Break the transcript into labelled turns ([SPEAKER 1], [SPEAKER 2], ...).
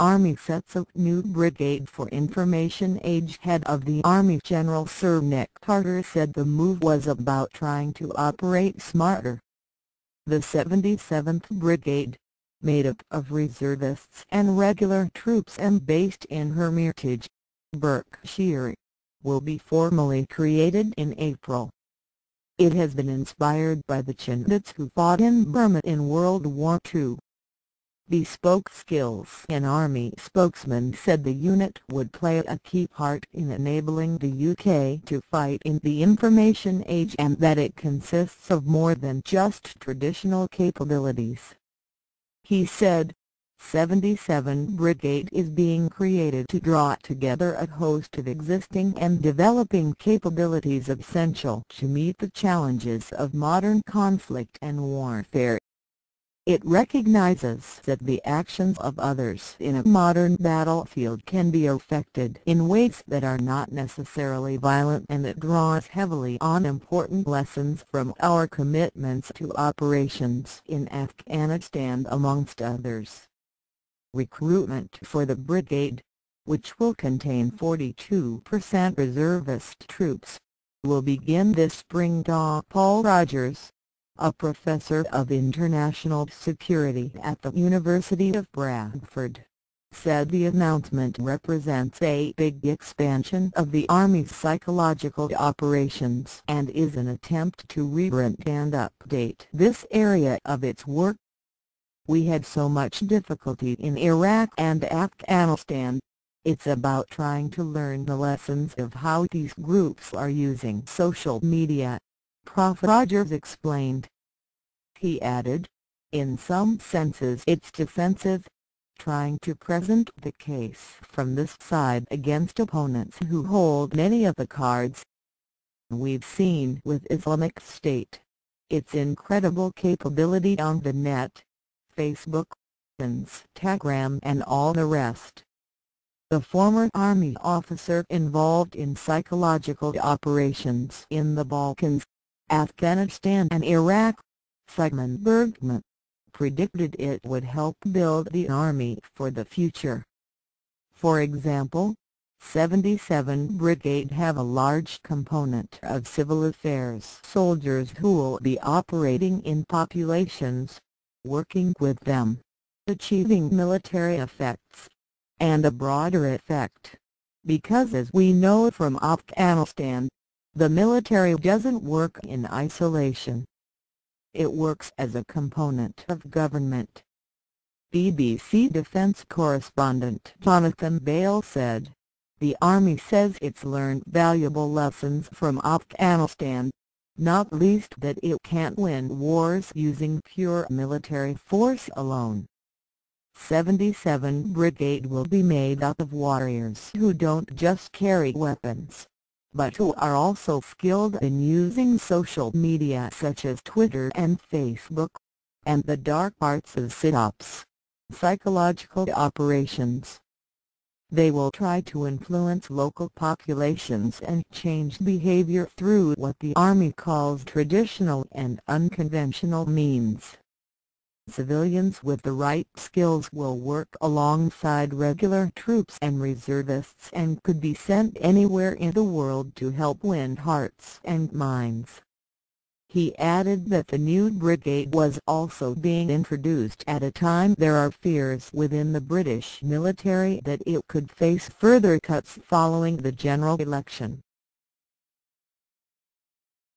[SPEAKER 1] Army sets a new brigade for information age. Head of the Army General Sir Nick Carter said the move was about trying to operate smarter. The 77th Brigade, made up of reservists and regular troops and based in Hermitage, Berkshire, will be formally created in April. It has been inspired by the Chindits who fought in Burma in World War II. Bespoke skills. An Army spokesman said the unit would play a key part in enabling the UK to fight in the information age and that it consists of more than just traditional capabilities. He said, 77 Brigade is being created to draw together a host of existing and developing capabilities essential to meet the challenges of modern conflict and warfare. It recognizes that the actions of others in a modern battlefield can be affected in ways that are not necessarily violent, and it draws heavily on important lessons from our commitments to operations in Afghanistan amongst others. Recruitment for the brigade, which will contain 42% reservist troops, will begin this spring. Paul Rogers, a professor of international security at the University of Bradford, said the announcement represents a big expansion of the Army's psychological operations and is an attempt to rebrand and update this area of its work. We had so much difficulty in Iraq and Afghanistan. It's about trying to learn the lessons of how these groups are using social media, Prof. Rogers explained. He added, in some senses it's defensive, trying to present the case from this side against opponents who hold many of the cards. We've seen with Islamic State, its incredible capability on the net, Facebook, Instagram and all the rest. The former Army officer involved in psychological operations in the Balkans, Afghanistan and Iraq, Simon Bergman, predicted it would help build the Army for the future. For example, 77 Brigade have a large component of civil affairs soldiers who will be operating in populations, working with them, achieving military effects, and a broader effect. Because as we know from Afghanistan, the military doesn't work in isolation. It works as a component of government. BBC Defence correspondent Jonathan Bale said, "The Army says it's learned valuable lessons from Afghanistan, not least that it can't win wars using pure military force alone." 77 Brigade will be made up of warriors who don't just carry weapons, but who are also skilled in using social media such as Twitter and Facebook, and the dark arts of sit-ups, psychological operations. They will try to influence local populations and change behavior through what the Army calls traditional and unconventional means. Civilians with the right skills will work alongside regular troops and reservists and could be sent anywhere in the world to help win hearts and minds. He added that the new brigade was also being introduced at a time there are fears within the British military that it could face further cuts following the general election.